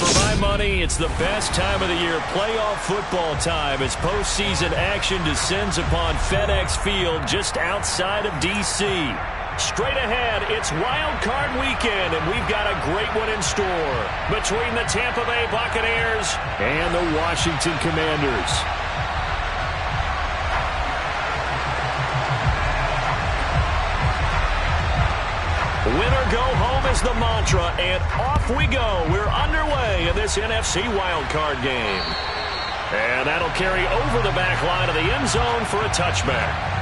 For my money, it's the best time of the year, playoff football time, as postseason action descends upon FedEx Field just outside of D.C. Straight ahead, it's Wild Card Weekend, and we've got a great one in store between the Tampa Bay Buccaneers and the Washington Commanders. Winner go home is the mantra, and off we go. We're underway in this NFC wildcard game. And that'll carry over the back line of the end zone for a touchback.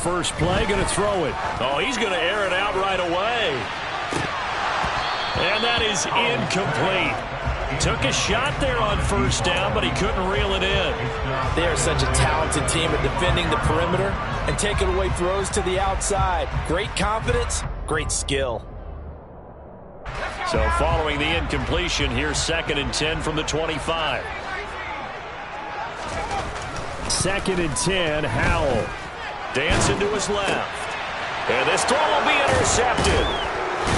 First play, going to throw it. Oh, he's going to air it out right away. And that is incomplete. Took a shot there on first down, but he couldn't reel it in. They are such a talented team at defending the perimeter and taking away throws to the outside. Great confidence, great skill. So following the incompletion, here's 2nd and 10 from the 25. 2nd and 10, Howell. Dancing to his left. And this throw will be intercepted.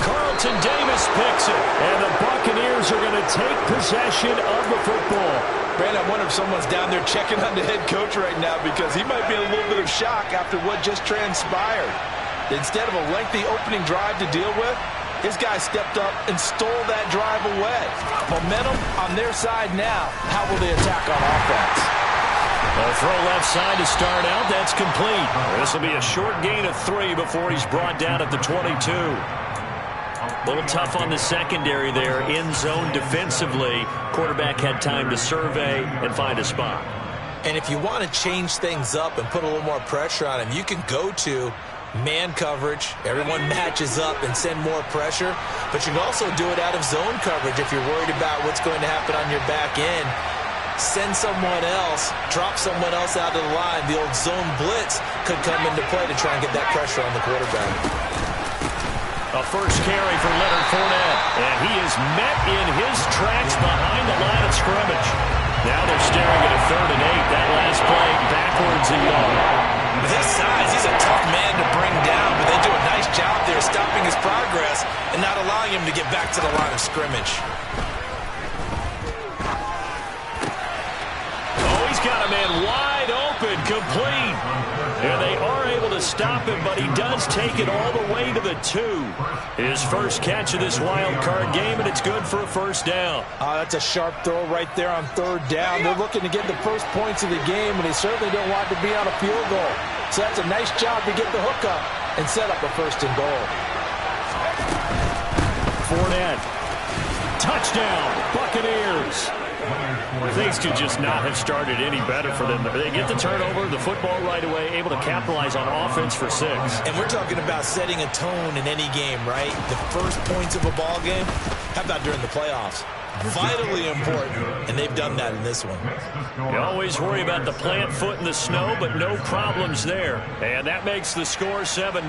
Carlton Davis picks it. And the Buccaneers are going to take possession of the football. Brandon, I wonder if someone's down there checking on the head coach right now, because he might be in a little bit of shock after what just transpired. Instead of a lengthy opening drive to deal with, his guy stepped up and stole that drive away. Momentum on their side now. How will they attack on offense? A throw left side to start out. That's complete. This will be a short gain of 3 before he's brought down at the 22. A little tough on the secondary there. In zone defensively. Quarterback had time to survey and find a spot. And if you want to change things up and put a little more pressure on him, you can go to man coverage. Everyone matches up and send more pressure. But you can also do it out of zone coverage if you're worried about what's going to happen on your back end. Send someone else, drop someone else out of the line. The old zone blitz could come into play to try and get that pressure on the quarterback. A first carry for Leonard Fournette, and he is met in his tracks behind the line of scrimmage. Now they're staring at a 3rd and 8. That last play backwards a yard. With his size, he's a tough man to bring down, but they do a nice job there stopping his progress and not allowing him to get back to the line of scrimmage. Got a man wide open, complete. And they are able to stop him, but he does take it all the way to the 2. His first catch of this wild card game, and it's good for a first down. That's a sharp throw right there on 3rd down. They're looking to get the first points of the game, and they certainly don't want to be on a field goal. So that's a nice job to get the hook up and set up a 1st and goal. Fournette. Touchdown, Buccaneers. Things could just not have started any better for them. They get the turnover, the football right away, able to capitalize on offense for 6. And we're talking about setting a tone in any game, right? The first points of a ball game. How about during the playoffs? Vitally important, and they've done that in this one. You always worry about the plant foot in the snow, but no problems there. And that makes the score 7-0.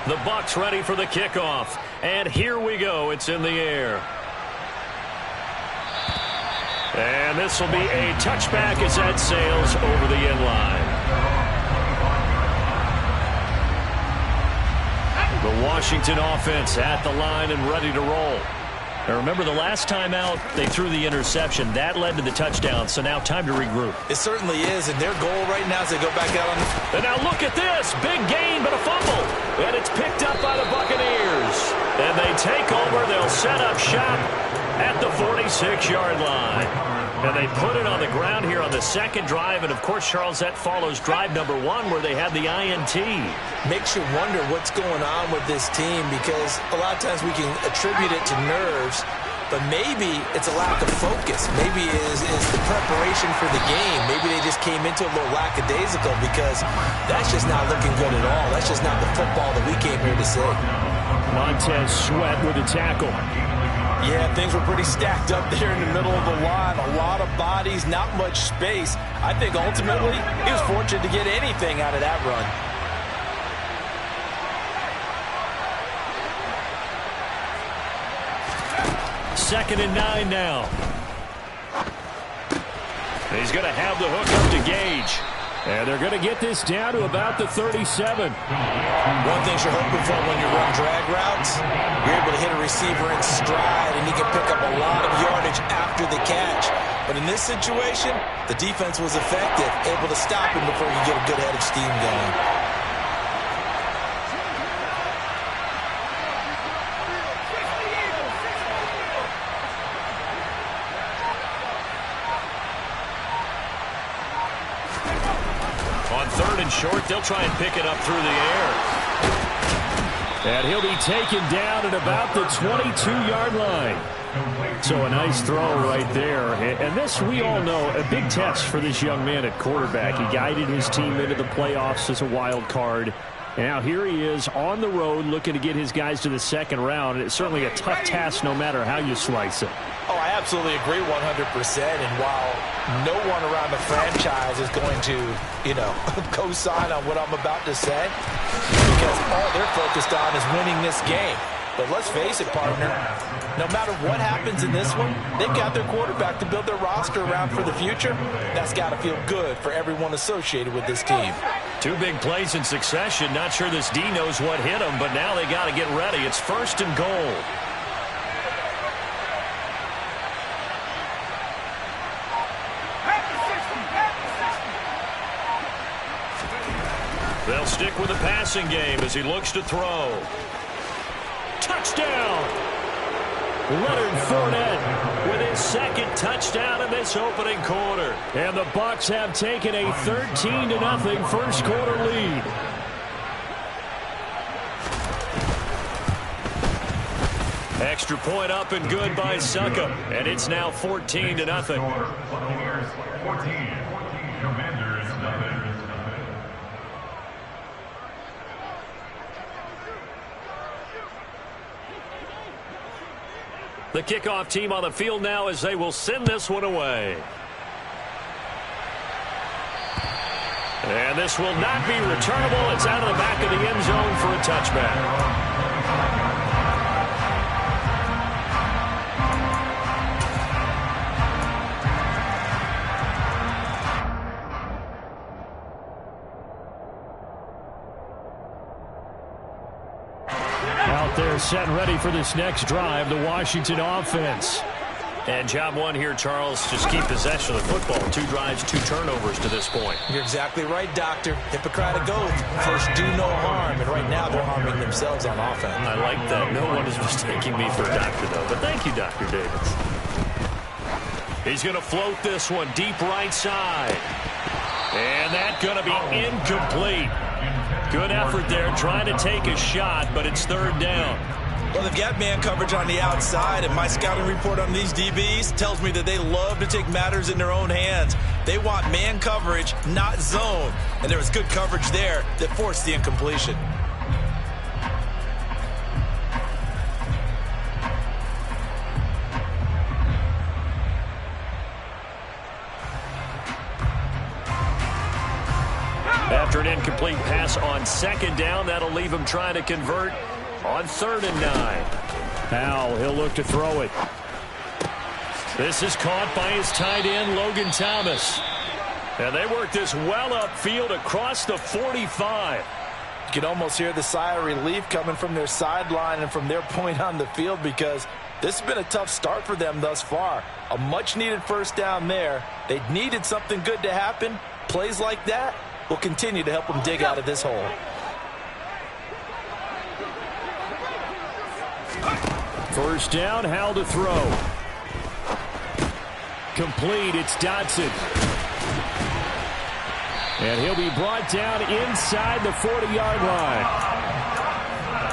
The Bucs ready for the kickoff. And here we go. It's in the air. And this will be a touchback as that sails over the end line. The Washington offense at the line and ready to roll. Now remember, the last time out, they threw the interception. That led to the touchdown, so now time to regroup. It certainly is, and their goal right now is to go back out on the... And now look at this. Big gain, but a fumble. And it's picked up by the Buccaneers. And they take over. They'll set up shop at the 46-yard line. And they put it on the ground here on the 2nd drive. And, of course, Charles, that follows drive number 1 where they had the INT. Makes you wonder what's going on with this team, because a lot of times we can attribute it to nerves, but maybe it's a lack of focus. Maybe is the preparation for the game. Maybe they just came into it a little lackadaisical because that's just not looking good at all. That's just not the football that we came here to see. Montez Sweat with a tackle. Yeah, things were pretty stacked up there in the middle of the line. A lot of bodies, not much space. I think ultimately he was fortunate to get anything out of that run. Second and 9 now. He's going to have the hook up to Gage. And they're going to get this down to about the 37. One thing you're hoping for when you run drag routes, you're able to hit a receiver in stride, and he can pick up a lot of yardage after the catch. But in this situation, the defense was effective, able to stop him before you get a good head of steam going. Third and short, they'll try and pick it up through the air. And he'll be taken down at about the 22-yard line. So a nice throw right there. And this, we all know, a big test for this young man at quarterback. He guided his team into the playoffs as a wild card. And now here he is on the road looking to get his guys to the second round. It's certainly a tough task no matter how you slice it. Oh, I absolutely agree 100%. And while no one around the franchise is going to, co-sign on what I'm about to say, because all they're focused on is winning this game. But let's face it, partner, no matter what happens in this one, they've got their quarterback to build their roster around for the future. That's got to feel good for everyone associated with this team. Two big plays in succession. Not sure this D knows what hit him, but now they got to get ready. It's first and goal. They'll stick with the passing game as he looks to throw. Touchdown! Leonard Fournette with his second touchdown in this opening quarter. And the Bucs have taken a 13-0 first quarter lead. Extra point up and good by Succop. And it's now 14-0. The kickoff team on the field now as they will send this one away. And this will not be returnable. It's out of the back of the end zone for a touchback. They're set and ready for this next drive, the Washington offense. And job one here, Charles, just keep possession of the football. 2 drives, 2 turnovers to this point. You're exactly right, Doctor. Hippocratic oath. First, do no harm. And right now, they're harming themselves on offense. I like that. No one is mistaking me for a doctor, though. But thank you, Dr. Davis. He's going to float this one deep right side. And that's going to be incomplete. Good effort there, trying to take a shot, but it's third down. Well, they've got man coverage on the outside, and my scouting report on these DBs tells me that they love to take matters in their own hands. They want man coverage, not zone. And there was good coverage there that forced the incompletion. After an incomplete pass on second down, that'll leave him trying to convert on 3rd and 9. Powell, he'll look to throw it. This is caught by his tight end, Logan Thomas. And they work this well upfield across the 45. You can almost hear the sigh of relief coming from their sideline and from their point on the field, because this has been a tough start for them thus far. A much-needed first down there. They needed something good to happen. Plays like that will continue to help them dig out of this hole. First down, Howell to throw. Complete, it's Dotson. And he'll be brought down inside the 40-yard line.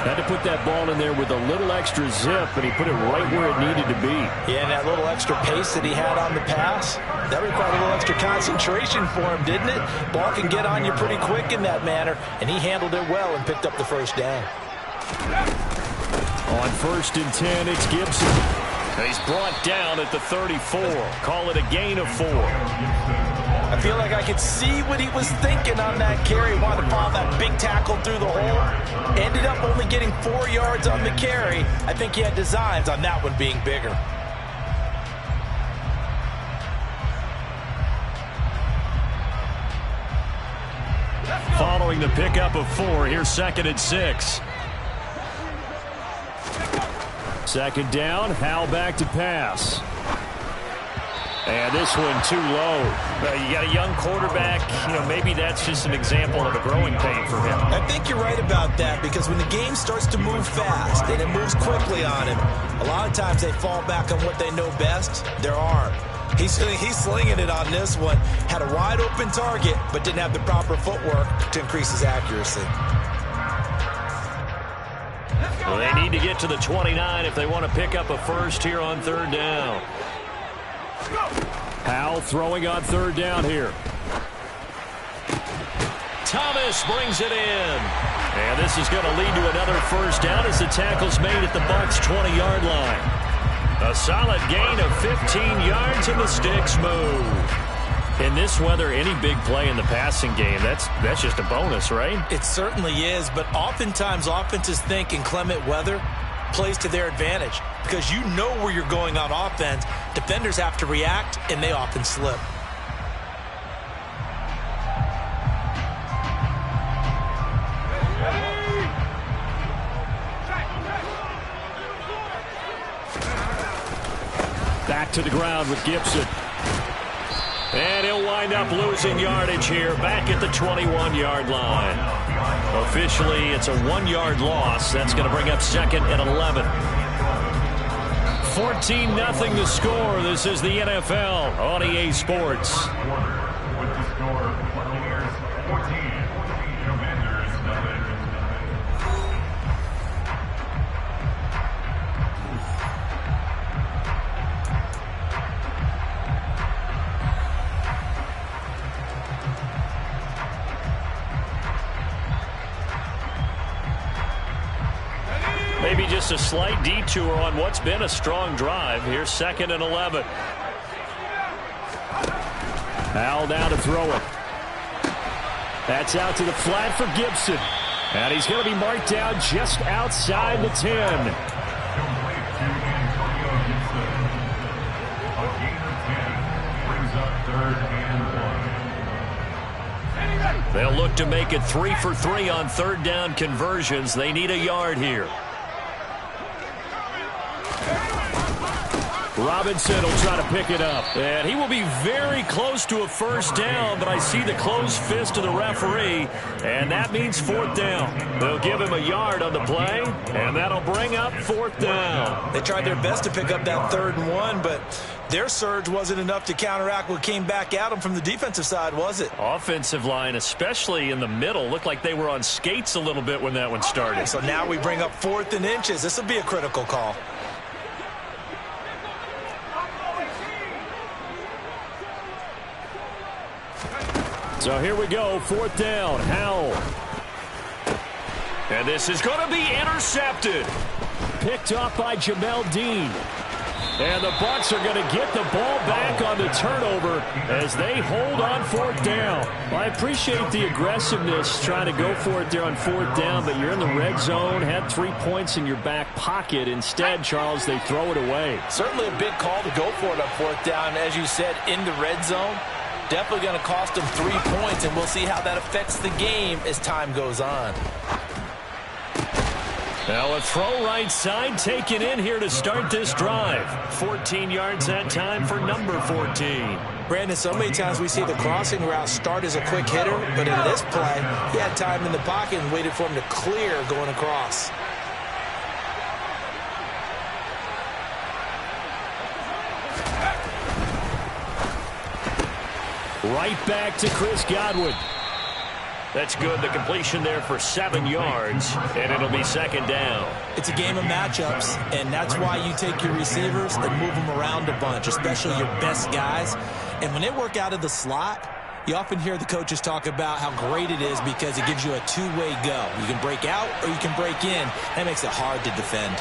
Had to put that ball in there with a little extra zip, but he put it right where it needed to be. Yeah, and that little extra pace that he had on the pass, that required a little extra concentration for him, didn't it? Ball can get on you pretty quick in that manner, and he handled it well and picked up the first down. On 1st and 10, it's Gibson. And he's brought down at the 34. Call it a gain of 4. I feel like I could see what he was thinking on that carry. Wanted to follow that big tackle through the hole. Ended up only getting 4 yards on the carry. I think he had designs on that one being bigger. Following the pickup of 4, here's 2nd and 6. 2nd down, Howell back to pass. And this one too low. You got a young quarterback. Maybe that's just an example of a growing pain for him. I think you're right about that, because when the game starts to move fast and it moves quickly on him, a lot of times they fall back on what they know best, their arm. He's slinging it on this one. Had a wide open target, but didn't have the proper footwork to increase his accuracy. Well, they need to get to the 29 if they want to pick up a first here on 3rd down. Howell throwing on 3rd down here. Thomas brings it in. And this is going to lead to another first down as the tackle's made at the Bucs' 20-yard line. A solid gain of 15 yards and the sticks move. In this weather, any big play in the passing game, that's just a bonus, right? It certainly is, but oftentimes offenses think in clement weather plays to their advantage, because you know where you're going on offense. Defenders have to react, and they often slip. Back to the ground with Gibson. And he'll wind up losing yardage here, back at the 21-yard line. Officially, it's a 1-yard loss. That's going to bring up 2nd and 11. 14-0 the score. This is the NFL on EA Sports. Maybe just a slight detour on what's been a strong drive. Here's 2nd and 11. Howell down to throw it. That's out to the flat for Gibson. And he's going to be marked down just outside the 10. They'll look to make it 3 for 3 on 3rd down conversions. They need a yard here. Robinson will try to pick it up. And he will be very close to a first down, but I see the closed fist of the referee, and that means 4th down. They'll give him a yard on the play, and that'll bring up 4th down. They tried their best to pick up that 3rd and 1, but their surge wasn't enough to counteract what came back at them from the defensive side, was it? Offensive line, especially in the middle, looked like they were on skates a little bit when that one started. So now we bring up 4th and inches. This will be a critical call. So here we go, 4th down, Howell. And this is going to be intercepted. Picked off by Jamel Dean. And the Bucs are going to get the ball back on the turnover as they hold on 4th down. Well, I appreciate the aggressiveness trying to go for it there on 4th down, but you're in the red zone, had 3 points in your back pocket. Instead, Charles, they throw it away. Certainly a big call to go for it on 4th down. As you said, in the red zone. Definitely going to cost them 3 points, and we'll see how that affects the game as time goes on. Now a throw right side taken in here to start this drive. 14 yards that time for number 14. Brandon, so many times we see the crossing route start as a quick hitter, but in this play, he had time in the pocket and waited for him to clear going across. Right back to Chris Godwin. That's good. The completion there for 7 yards, and it'll be second down. It's a game of matchups, and that's why you take your receivers and move them around a bunch, especially your best guys. And when they work out of the slot, you often hear the coaches talk about how great it is because it gives you a two-way go. You can break out or you can break in. That makes it hard to defend.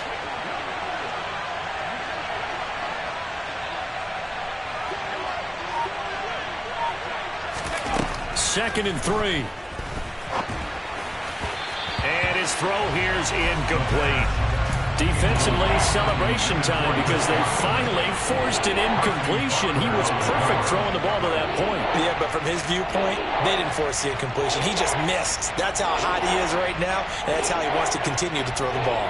Second and 3. And his throw here is incomplete. Defensively, celebration time because they finally forced an incompletion. He was perfect throwing the ball to that point. Yeah, but from his viewpoint, they didn't force the incompletion. He just missed. That's how hot he is right now, and that's how he wants to continue to throw the ball.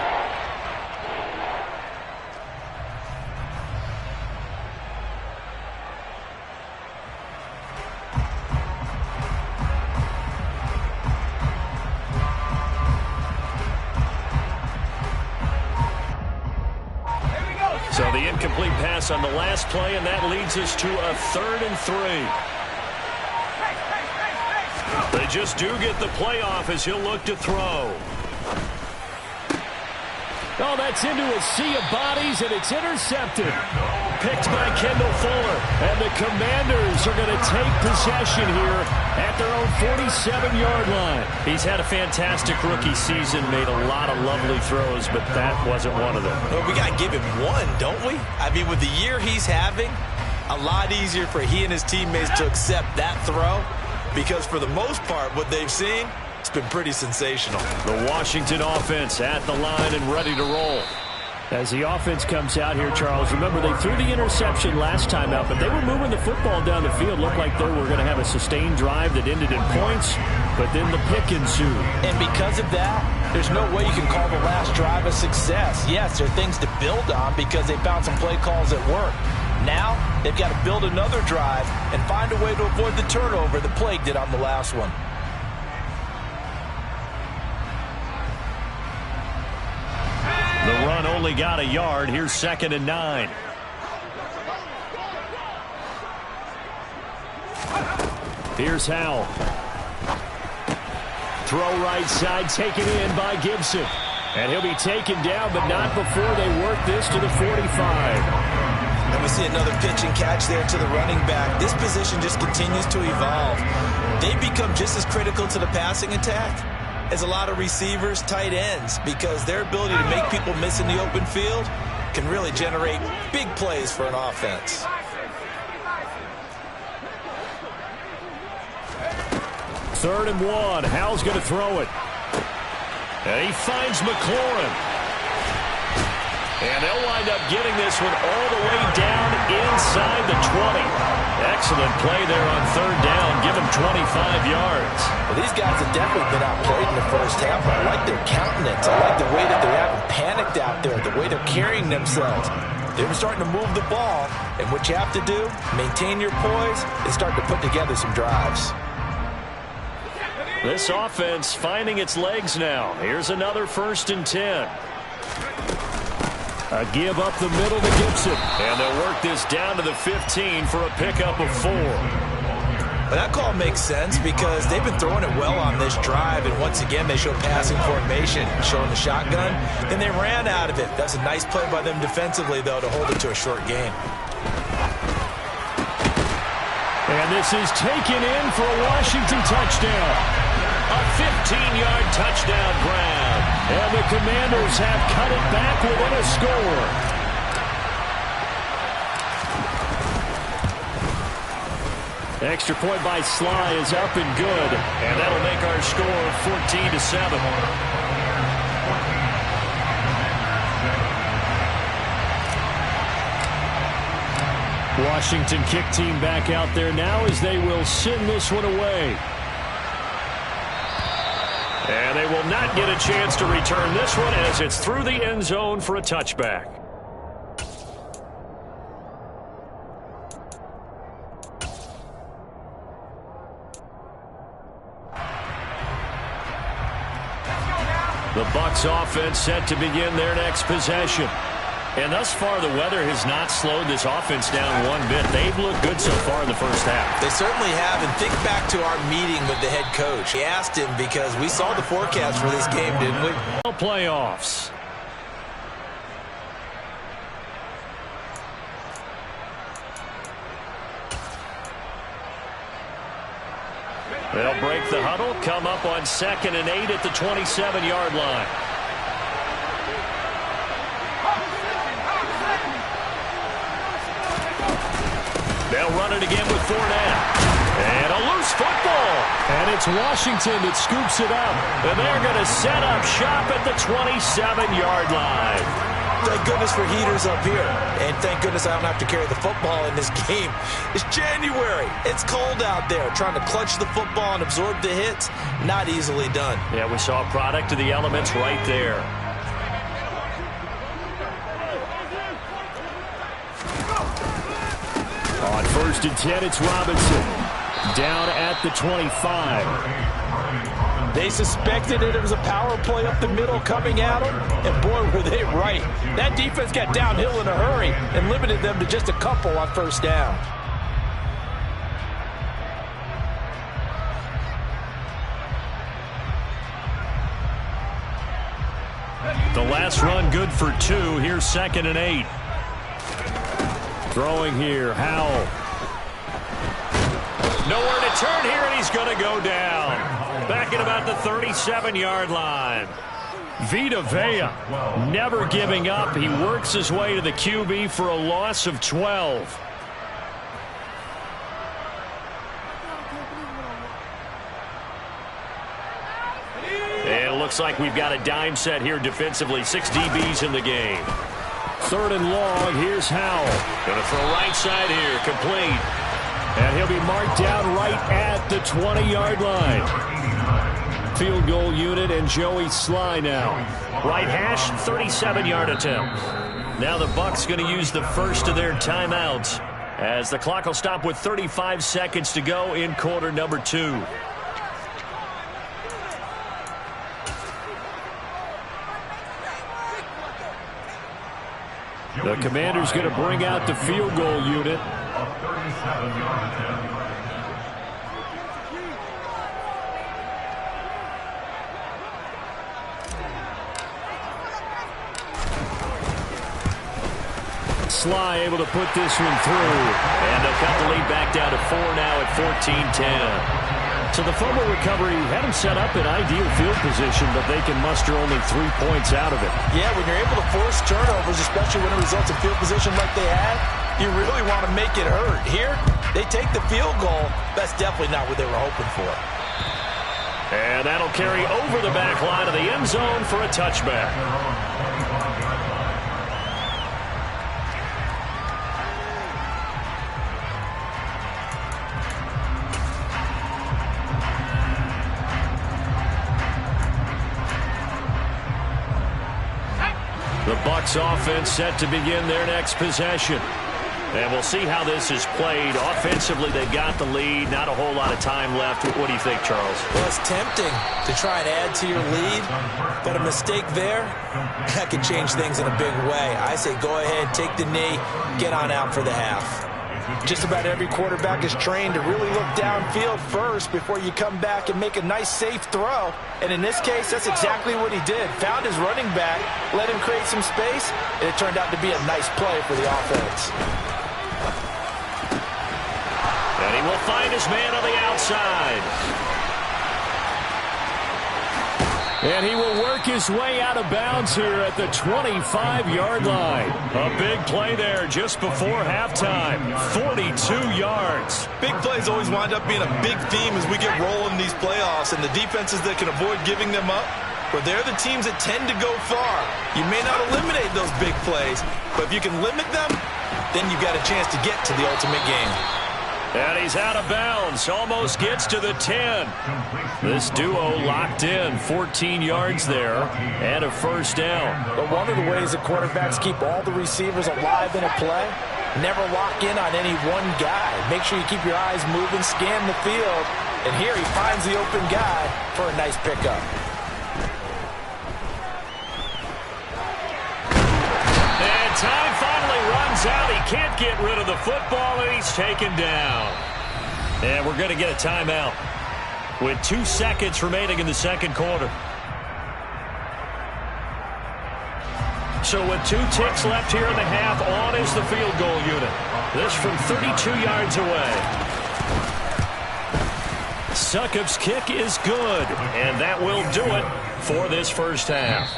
So the incomplete pass on the last play, and that leads us to a 3rd and 3. They just do get the play off as he'll look to throw. Oh, that's into a sea of bodies, and it's intercepted. Picked by Kendall Fuller, and the Commanders are going to take possession here at their own 47-yard line. He's had a fantastic rookie season, made a lot of lovely throws, but that wasn't one of them. Well, we got to give him one, don't we? I mean, with the year he's having, a lot easier for he and his teammates to accept that throw because for the most part, what they've seen, it's been pretty sensational. The Washington offense at the line and ready to roll. As the offense comes out here, Charles, remember they threw the interception last time out, but they were moving the football down the field. Looked like they were going to have a sustained drive that ended in points, but then the pick ensued. And because of that, there's no way you can call the last drive a success. Yes, there are things to build on because they found some play calls that work. Now, they've got to build another drive and find a way to avoid the turnover the Plague did on the last one. The run only got a yard. Here's 2nd and 9. Here's Howell. Throw right side, taken in by Gibson. And he'll be taken down, but not before they work this to the 45. And we see another pitch and catch there to the running back. This position just continues to evolve. They become just as critical to the passing attack as a lot of receivers, tight ends, because their ability to make people miss in the open field can really generate big plays for an offense. Third and 1. Howell's going to throw it. And he finds McLaurin. And they'll wind up getting this one all the way down inside the 20. Excellent play there on 3rd down. Give him 25 yards. Well, these guys have definitely been outplayed in the first half. I like their countenance. I like the way that they haven't panicked out there, the way they're carrying themselves. They're starting to move the ball, and what you have to do, maintain your poise, and start to put together some drives. This offense finding its legs now. Here's another 1st and 10. A give up the middle to Gibson. And they'll work this down to the 15 for a pickup of 4. But that call makes sense because they've been throwing it well on this drive, and once again they show passing formation, showing the shotgun. Then they ran out of it. That's a nice play by them defensively, though, to hold it to a short game. And this is taken in for a Washington touchdown. A 15-yard touchdown grab. And the Commanders have cut it back within a score. Extra point by Sly is up and good. And that'll make our score 14-7. Washington kick team back out there now as they will send this one away. And they will not get a chance to return this one as it's through the end zone for a touchback. The Bucs offense set to begin their next possession. And thus far, the weather has not slowed this offense down one bit. They've looked good so far in the first half. They certainly have. And think back to our meeting with the head coach. He asked him because we saw the forecast for this game, didn't we? Playoffs. They'll break the huddle, come up on 2nd and 8 at the 27-yard line. They'll run it again with Fournette. And a loose football. And it's Washington that scoops it up. And they're going to set up shop at the 27-yard line. Thank goodness for heaters up here. And thank goodness I don't have to carry the football in this game. It's January. It's cold out there. Trying to clutch the football and absorb the hits, not easily done. Yeah, we saw a product of the elements right there. On 1st and 10, it's Robinson. Down at the 25. They suspected it was a power play up the middle coming at them, and boy, were they right. That defense got downhill in a hurry and limited them to just a couple on 1st down. The last run good for 2. Here's 2nd and 8. Throwing here, Howell. Nowhere to turn here, and he's going to go down. Back at about the 37-yard line. Vita Vea never giving up. He works his way to the QB for a loss of 12. And it looks like we've got a dime set here defensively. 6 DBs in the game. 3rd and long. Here's Howell. Going to throw right side here. Complete. And he'll be marked down right at the 20-yard line. Field goal unit and Joey Sly now. Right hash, 37-yard attempt. Now the Bucs going to use the first of their timeouts as the clock will stop with 35 seconds to go in quarter number 2. The Commander's going to bring out the field goal unit. Sly able to put this one through. And they'll cut the lead back down to 4 now at 14-10. So the fumble recovery had him set up in ideal field position, but they can muster only 3 points out of it. Yeah, when you're able to force turnovers, especially when it results in field position like they had, you really want to make it hurt. Here, they take the field goal. That's definitely not what they were hoping for. And that'll carry over the back line of the end zone for a touchback. The Bucs offense set to begin their next possession. And we'll see how this is played. Offensively, they've got the lead. Not a whole lot of time left. What do you think, Charles? Well, it's tempting to try and add to your lead, but a mistake there, that could change things in a big way. I say go ahead, take the knee, get on out for the half. Just about every quarterback is trained to really look downfield first before you come back and make a nice, safe throw. And in this case, that's exactly what he did. Found his running back, let him create some space, and it turned out to be a nice play for the offense. And he will find his man on the outside. And he will work his way out of bounds here at the 25-yard line. A big play there just before halftime. 42 yards. Big plays always wind up being a big theme as we get rolling these playoffs, and the defenses that can avoid giving them up, but they're the teams that tend to go far. You may not eliminate those big plays, but if you can limit them, then you've got a chance to get to the ultimate game. And he's out of bounds. Almost gets to the 10. This duo locked in. 14 yards there and a first down. But one of the ways that quarterbacks keep all the receivers alive in a play, never lock in on any one guy. Make sure you keep your eyes moving, scan the field. And here he finds the open guy for a nice pickup. rolls out. He can't get rid of the football, and he's taken down. And we're going to get a timeout with 2 seconds remaining in the second quarter. So with 2 ticks left here in the half, on is the field goal unit. This from 32 yards away. Succop's kick is good, and that will do it for this first half.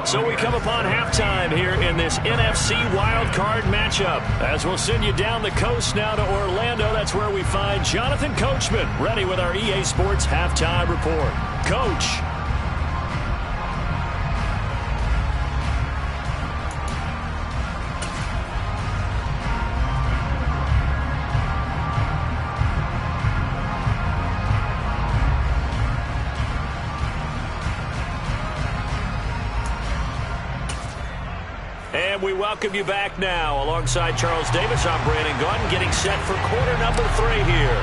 So we come upon halftime here in this NFC wildcard matchup. As we'll send you down the coast now to Orlando, that's where we find Jonathan Coachman ready with our EA Sports halftime report. Coach. And we welcome you back now. Alongside Charles Davis, I'm Brandon Gaudin, getting set for quarter number 3 here.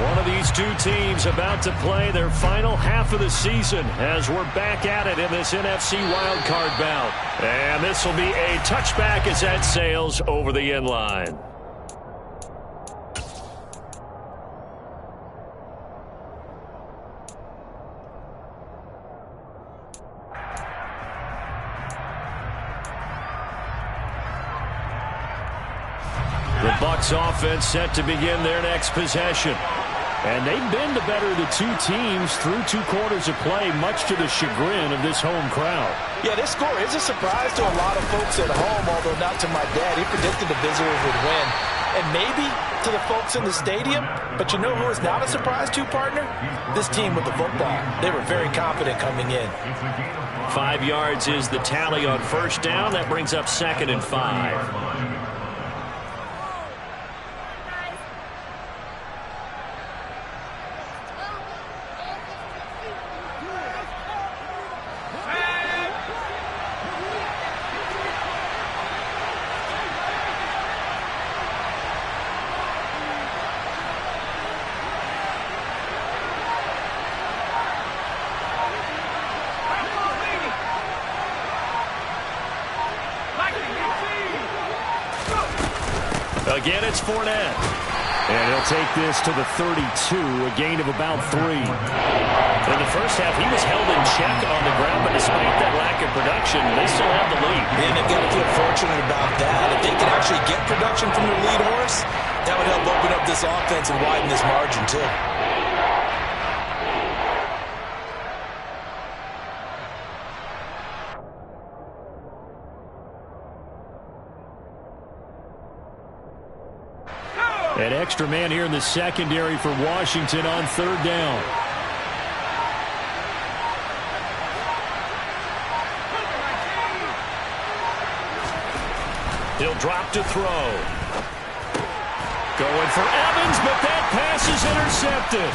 One of these 2 teams about to play their final half of the season as we're back at it in this NFC wildcard bout. And this will be a touchback as that sails over the end line. The Bucs offense set to begin their next possession. And they've been the better of the 2 teams through 2 quarters of play, much to the chagrin of this home crowd. Yeah, this score is a surprise to a lot of folks at home, although not to my dad. He predicted the visitors would win. And maybe to the folks in the stadium, but you know who is not a surprise to, partner? This team with the football. They were very confident coming in. 5 yards is the tally on first down. That brings up 2nd and 5. Again, it's Fournette. And he'll take this to the 32, a gain of about 3. In the first half, he was held in check on the ground, but despite that lack of production, they still have the lead. And they've got to feel fortunate about that. If they can actually get production from their lead horse, that would help open up this offense and widen this margin, too. An extra man here in the secondary for Washington on 3rd down. He'll drop to throw. Going for Evans, but that pass is intercepted.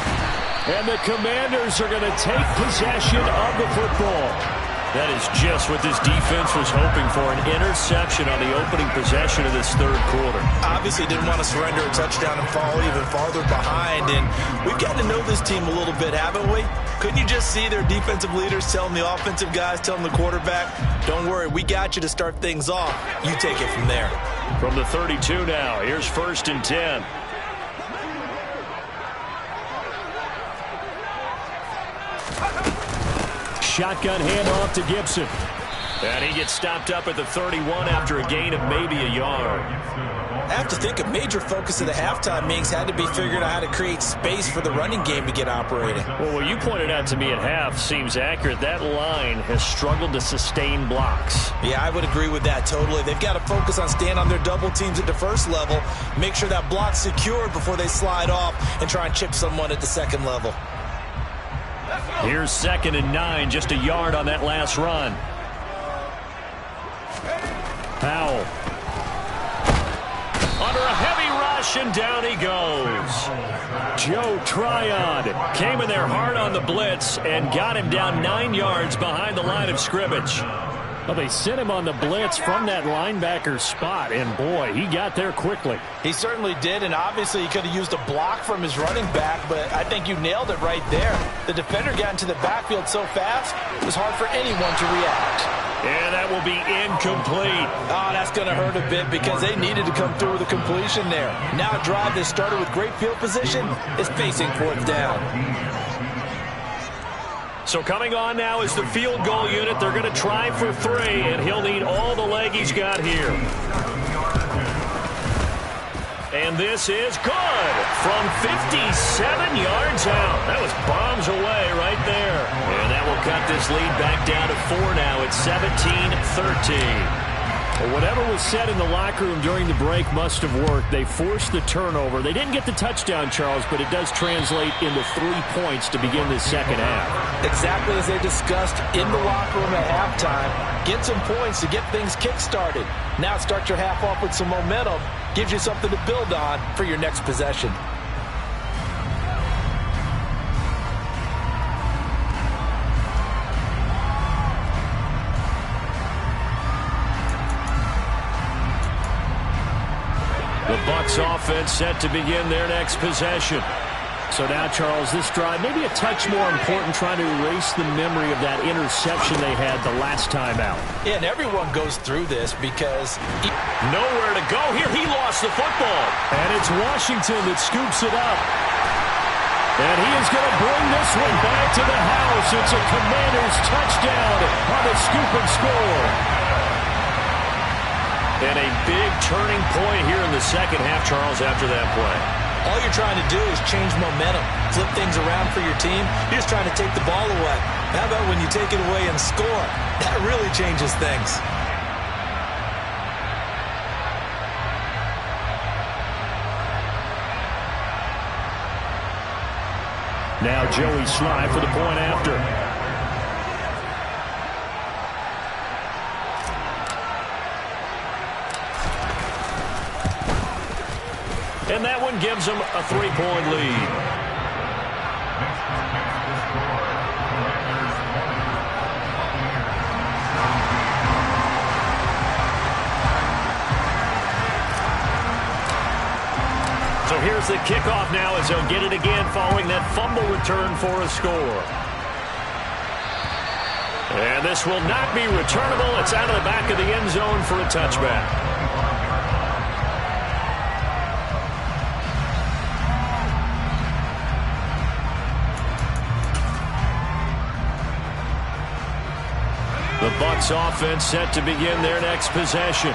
And the Commanders are going to take possession of the football. That is just what this defense was hoping for, an interception on the opening possession of this 3rd quarter. Obviously didn't want to surrender a touchdown and fall even farther behind, and we've gotten to know this team a little bit, haven't we? Couldn't you just see their defensive leaders telling the offensive guys, telling the quarterback, don't worry, we got you to start things off. You take it from there. From the 32 now, here's 1st and 10. Shotgun handoff to Gibson. And he gets stopped up at the 31 after a gain of maybe a yard. I have to think a major focus of the halftime meetings had to be figuring out how to create space for the running game to get operating. Well, what you pointed out to me at half seems accurate. That line has struggled to sustain blocks. Yeah, I would agree with that totally. They've got to focus on staying on their double teams at the first level, make sure that block's secured before they slide off and try and chip someone at the second level. Here's 2nd and 9, just a yard on that last run. Powell. Under a heavy rush, and down he goes. Joe Tryon came in there hard on the blitz and got him down 9 yards behind the line of scrimmage. Well, they sent him on the blitz from that linebacker spot, and boy, he got there quickly. He certainly did, and obviously he could have used a block from his running back, but I think you nailed it right there. The defender got into the backfield so fast, it was hard for anyone to react. And that will be incomplete. Oh, that's going to hurt a bit because they needed to come through with a completion there. Now a drive that started with great field position is facing fourth down. So coming on now is the field goal unit. They're going to try for 3, and he'll need all the leg he's got here. And this is good from 57 yards out. That was bombs away right there. And that will cut this lead back down to 4 now. It's 17-13. Well, whatever was said in the locker room during the break must have worked. They forced the turnover. They didn't get the touchdown, Charles, but it does translate into 3 points to begin this second half. Exactly as they discussed in the locker room at halftime. Get some points to get things kick-started. Now start your half off with some momentum. Gives you something to build on for your next possession. The Bucs offense set to begin their next possession. So now, Charles, this drive maybe a touch more important, trying to erase the memory of that interception they had the last time out. Yeah, and everyone goes through this because nowhere to go here. He lost the football. And it's Washington that scoops it up. And he is going to bring this one back to the house. It's a Commanders touchdown on a scoop and score. And a big turning point here in the second half, Charles, after that play. All you're trying to do is change momentum, flip things around for your team. You're just trying to take the ball away. How about when you take it away and score? That really changes things. Now Joey Slye for the point after. And that one gives them a 3-point lead. So here's the kickoff now as they'll get it again following that fumble return for a score. And this will not be returnable. It's out of the back of the end zone for a touchback. The Bucs offense set to begin their next possession.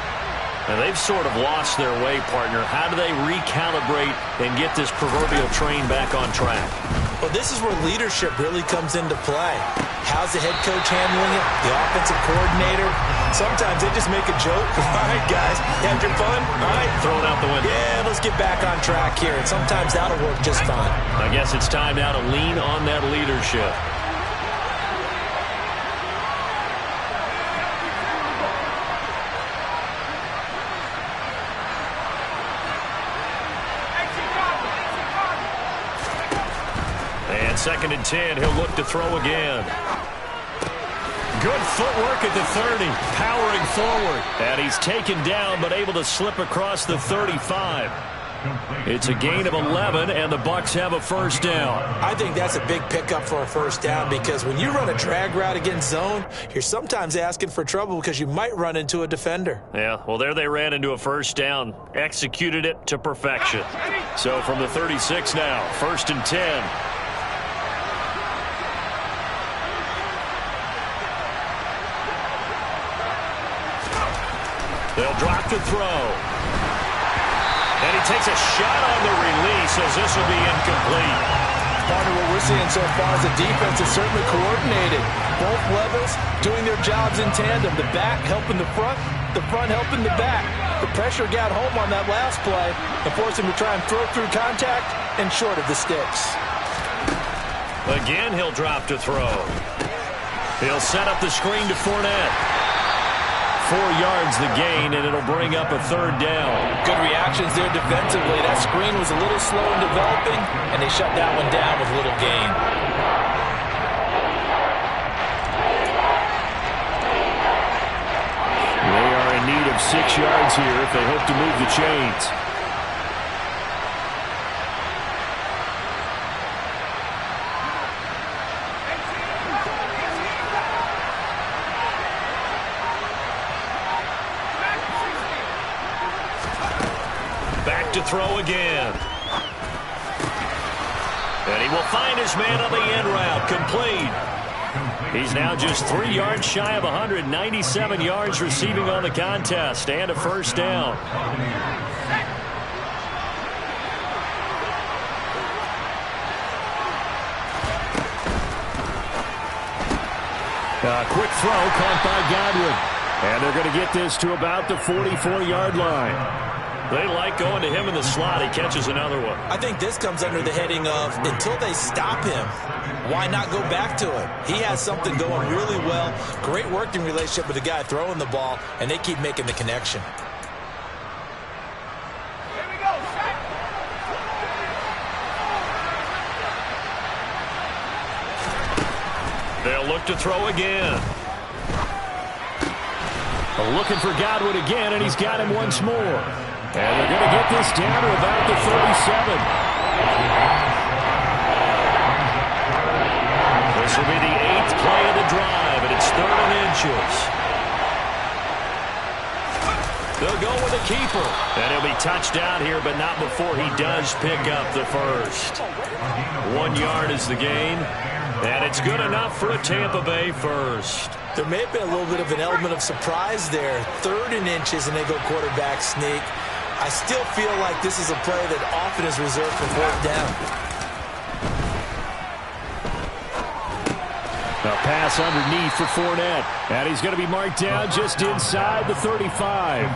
And they've sort of lost their way, partner. How do they recalibrate and get this proverbial train back on track? Well, this is where leadership really comes into play. How's the head coach handling it? The offensive coordinator? Sometimes they just make a joke. All right, guys, you had your fun? All right. Throw it out the window. Yeah, let's get back on track here. And sometimes that'll work just fine. I guess it's time now to lean on that leadership. Second and 10, he'll look to throw again. Good footwork at the 30, powering forward. And he's taken down, but able to slip across the 35. It's a gain of 11, and the Bucs have a first down. I think that's a big pickup for a first down because when you run a drag route against zone, you're sometimes asking for trouble because you might run into a defender. Yeah, well, there they ran into a first down. Executed it to perfection. So from the 36 now, first and 10. They'll drop to throw. And he takes a shot on the release as this will be incomplete. Partner, what we're seeing so far is the defense is certainly coordinated. Both levels doing their jobs in tandem. The back helping the front helping the back. The pressure got home on that last play and forced him to try and throw through contact and short of the sticks. Again, he'll drop to throw. He'll set up the screen to Fournette. 4 yards the gain, and it'll bring up a third down. Good reactions there defensively. That screen was a little slow in developing, and they shut that one down with little gain. They are in need of 6 yards here if they hope to move the chains. throw again. And he will find his man on the end route. Complete. He's now just 3 yards shy of 197 yards receiving on the contest and a first down. A quick throw caught by Godwin. And they're going to get this to about the 44-yard line. They like going to him in the slot. He catches another one. I think this comes under the heading of until they stop him, why not go back to him? He has something going really well. Great working relationship with the guy throwing the ball, and they keep making the connection. They'll look to throw again. Looking for Godwin again, and he's got him once more. And they're going to get this down to about the 37. This will be the 8th play of the drive, and it's 3rd and inches. They'll go with a keeper. And he'll be touched out here, but not before he does pick up the first. 1 yard is the gain, and it's good enough for a Tampa Bay first. There may have been a little bit of an element of surprise there. 3rd and inches, and they go quarterback sneak. I still feel like this is a play that often is reserved for 4th down. A pass underneath for Fournette. And he's going to be marked down just inside the 35.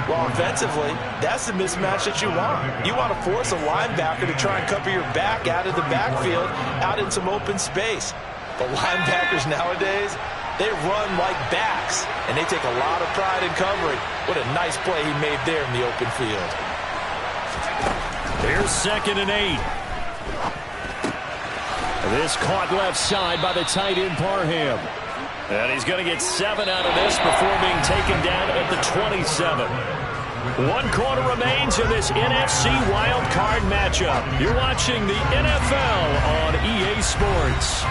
Well, offensively, that's the mismatch that you want. You want to force a linebacker to try and cover your back out of the backfield, out in some open space. But linebackers nowadays, they run like backs, and they take a lot of pride in covering. What a nice play he made there in the open field. Here's 2nd and 8. This caught left side by the tight end Parham. And he's going to get 7 out of this before being taken down at the 27. 1 quarter remains in this NFC Wild Card matchup. You're watching the NFL on EA Sports.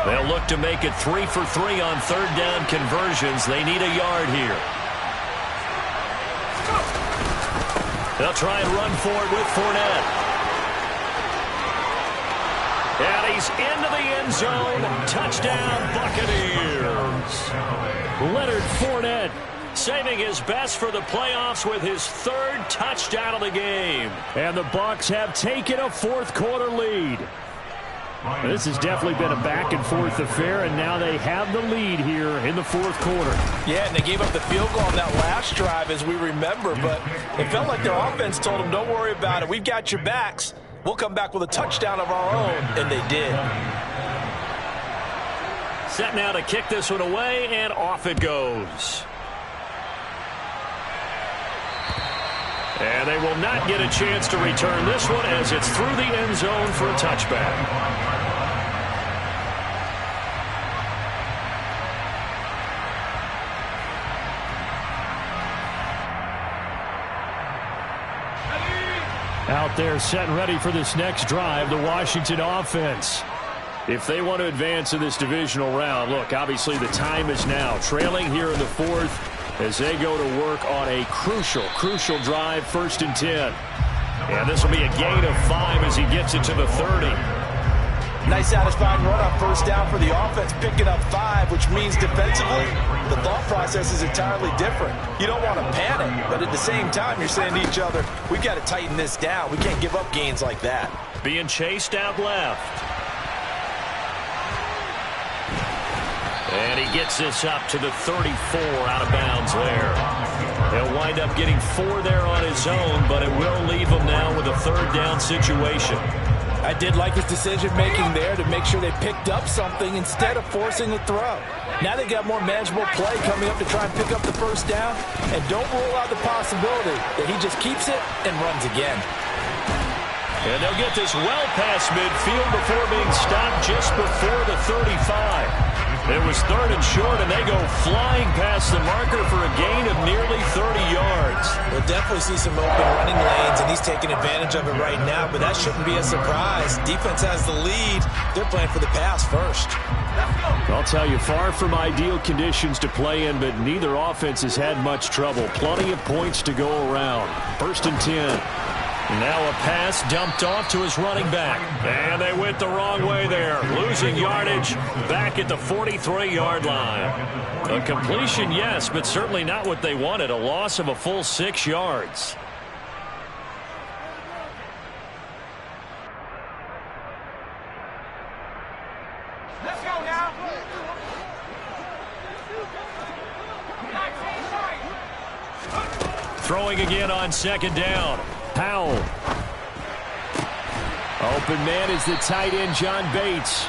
They'll look to make it 3 for 3 on 3rd down conversions. They need a yard here. They'll try and run for it with Fournette. And he's into the end zone. Touchdown, Buccaneers. Leonard Fournette saving his best for the playoffs with his 3rd touchdown of the game. And the Bucs have taken a 4th quarter lead. This has definitely been a back-and-forth affair, and now they have the lead here in the 4th quarter. Yeah, and they gave up the field goal on that last drive, as we remember, but it felt like their offense told them, don't worry about it. We've got your backs. We'll come back with a touchdown of our own, and they did. Set now to kick this one away, and off it goes. And they will not get a chance to return this one as it's through the end zone for a touchback. Out there set and ready for this next drive, the Washington offense. If they want to advance in this divisional round, look, obviously the time is now. Trailing here in the 4th as they go to work on a crucial drive, 1st and 10. And this will be a gain of 5 as he gets it to the 30. Nice satisfying run on 1st down for the offense, picking up 5, which means defensively, the thought process is entirely different. You don't want to panic, but at the same time, you're saying to each other, we've got to tighten this down. We can't give up gains like that. Being chased out left. And he gets this up to the 34 out of bounds there. He'll wind up getting 4 there on his own, but it will leave him now with a 3rd down situation. I did like his decision-making there to make sure they picked up something instead of forcing a throw. Now they got more manageable play coming up to try and pick up the 1st down, and don't rule out the possibility that he just keeps it and runs again. And they'll get this well past midfield before being stopped just before the 35. It was 3rd and short, and they go flying past the marker for a gain of nearly 30 yards. We'll definitely see some open running lanes, and he's taking advantage of it right now, but that shouldn't be a surprise. Defense has the lead. They're playing for the pass first. I'll tell you, far from ideal conditions to play in, but neither offense has had much trouble. Plenty of points to go around. 1st and 10. Now a pass dumped off to his running back. And they went the wrong way there. Losing yardage back at the 43-yard line. A completion, yes, but certainly not what they wanted. A loss of a full 6 yards. Let's go now. Throwing again on 2nd down. Powell. Open man is the tight end, John Bates.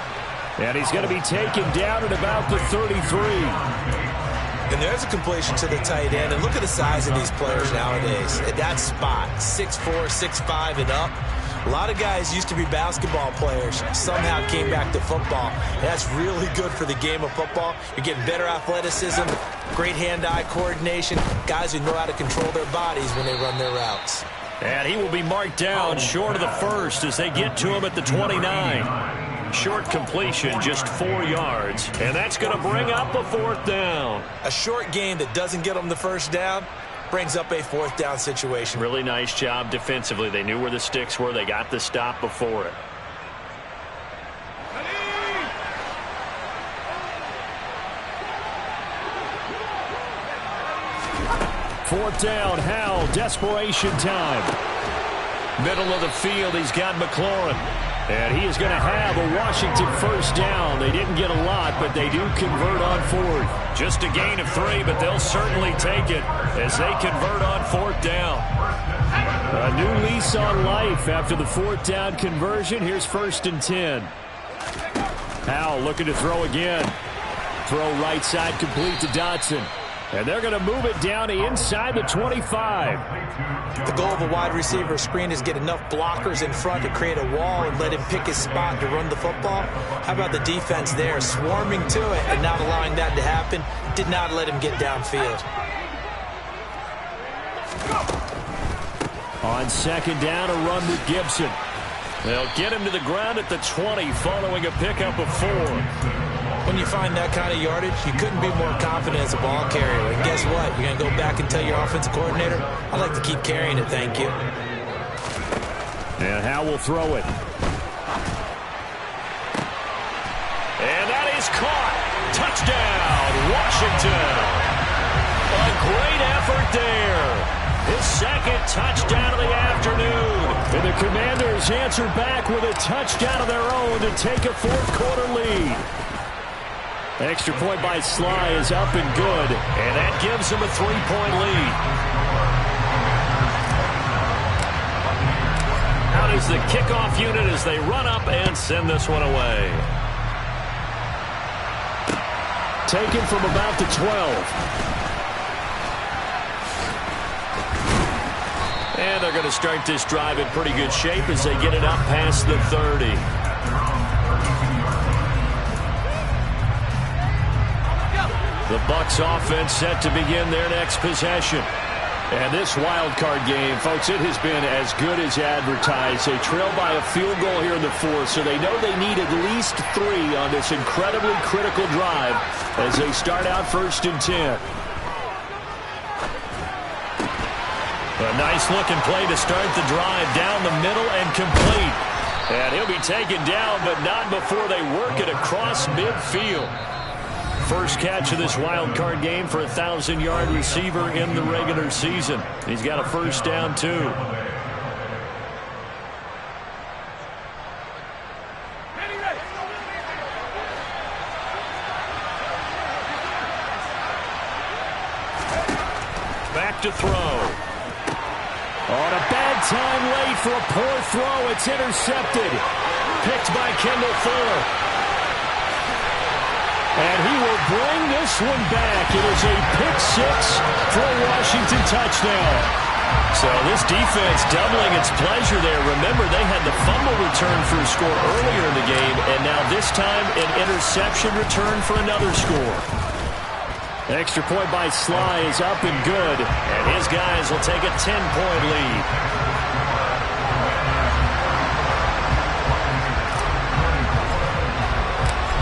And he's going to be taken down at about the 33. And there's a completion to the tight end. And look at the size of these players nowadays. At that spot, 6'4", 6'5", and up. A lot of guys used to be basketball players, somehow came back to football. That's really good for the game of football. You're getting better athleticism, great hand-eye coordination, guys who know how to control their bodies when they run their routes. And he will be marked down short of the first as they get to him at the 29. Short completion, just 4 yards. And that's going to bring up a 4th down. A short game that doesn't get them the first down brings up a 4th down situation. Really nice job defensively. They knew where the sticks were. They got the stop before it. Fourth down, Howell, desperation time. Middle of the field, he's got McLaurin. And he is going to have a Washington 1st down. They didn't get a lot, but they do convert on 4th. Just a gain of 3, but they'll certainly take it as they convert on 4th down. A new lease on life after the 4th down conversion. Here's 1st and 10. Howell looking to throw again. Throw right side complete to Dotson. And they're going to move it down to inside the 25. The goal of a wide receiver screen is get enough blockers in front to create a wall and let him pick his spot to run the football. How about the defense there, swarming to it and not allowing that to happen? Did not let him get downfield. On 2nd down, a run with Gibson. They'll get him to the ground at the 20 following a pickup of 4. When you find that kind of yardage, you couldn't be more confident as a ball carrier. And guess what? You're going to go back and tell your offensive coordinator, I'd like to keep carrying it, thank you. And Howell will throw it. And that is caught. Touchdown, Washington. A great effort there. His 2nd touchdown of the afternoon. And the Commanders answer back with a touchdown of their own to take a 4th quarter lead. Extra point by Sly is up and good, and that gives them a 3-point lead. Out is the kickoff unit as they run up and send this one away. Taken from about the 12. And they're going to start this drive in pretty good shape as they get it up past the 30. The Bucs offense set to begin their next possession. And this wild card game, folks, it has been as good as advertised. They trail by a field goal here in the 4th, so they know they need at least 3 on this incredibly critical drive as they start out 1st and 10. A nice-looking play to start the drive down the middle and complete. And he'll be taken down, but not before they work it across midfield. First catch of this wild card game for a 1,000-yard receiver in the regular season. He's got a 1st down, too. Back to throw. On a bad time late for a poor throw. It's intercepted. Picked by Kendall Fuller. And he will bring this one back. It is a pick 6 for a Washington touchdown. So this defense doubling its pleasure there. Remember, they had the fumble return for a score earlier in the game, and now this time an interception return for another score. Extra point by Sly is up and good, and his guys will take a 10-point lead.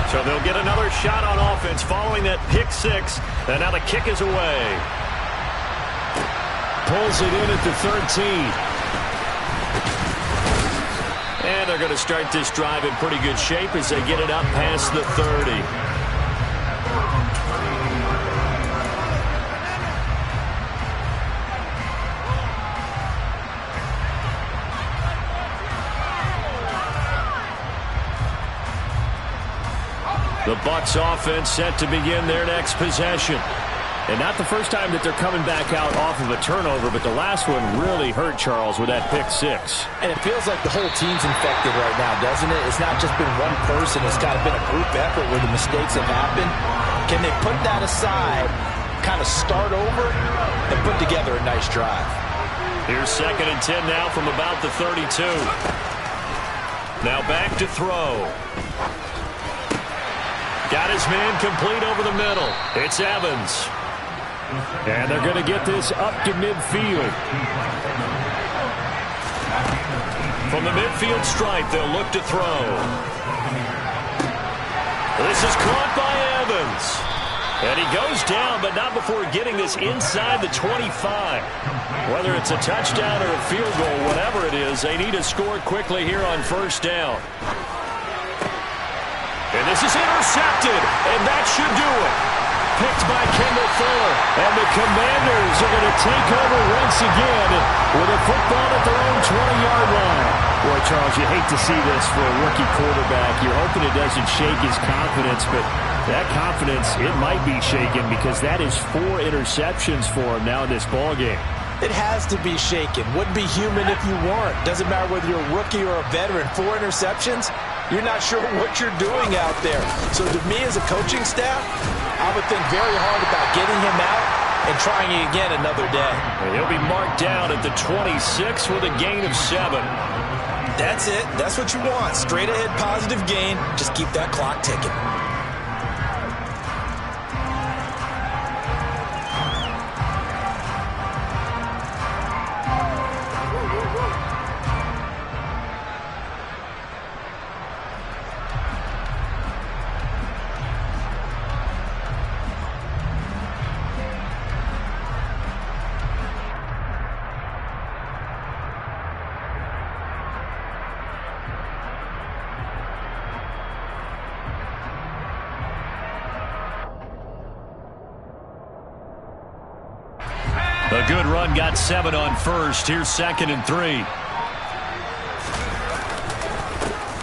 So they'll get another shot on offense following that pick six, and now the kick is away. Pulls it in at the 13. And they're going to start this drive in pretty good shape as they get it up past the 30. The Bucs offense set to begin their next possession. And not the first time that they're coming back out off of a turnover, but the last one really hurt Charles with that pick six. And it feels like the whole team's infected right now, doesn't it? It's not just been one person. It's kind of been a group effort where the mistakes have happened. Can they put that aside, kind of start over, and put together a nice drive? Here's 2nd and 10 now from about the 32. Now back to throw. Got his man complete over the middle. It's Evans. And they're going to get this up to midfield. From the midfield stripe, they'll look to throw. This is caught by Evans. And he goes down, but not before getting this inside the 25. Whether it's a touchdown or a field goal, whatever it is, they need to score quickly here on first down. And this is intercepted, and that should do it. Picked by Kendall Fuller, and the Commanders are going to take over once again with a football at their own 20-yard line. Boy, Charles, you hate to see this for a rookie quarterback. You're hoping it doesn't shake his confidence, but that confidence, it might be shaken because that is 4 interceptions for him now in this ballgame. It has to be shaken. Wouldn't be human if you weren't. Doesn't matter whether you're a rookie or a veteran. 4 interceptions, you're not sure what you're doing out there. So to me as a coaching staff, I would think very hard about getting him out and trying it again another day. And he'll be marked down at the 26 with a gain of 7. That's it. That's what you want. Straight ahead positive gain. Just keep that clock ticking. A good run, got 7 on first. Here's 2nd and 3.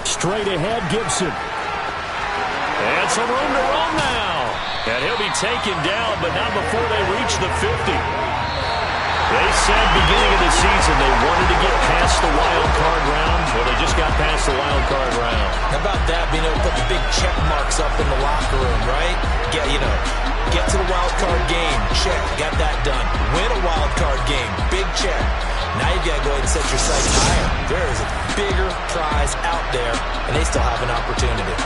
Straight ahead, Gibson. And some room to run now. And he'll be taken down, but not before they reach the 50. They said beginning of the season they wanted to get past the wild card round. Well, they just got past the wild card round. How about that, being able to put the big check marks up in the locker room, right? Get to the wild card game, check, got that done. Win a wild card game, big check. Now you got to go ahead and set your sights higher. There is a bigger prize out there, and they still have an opportunity.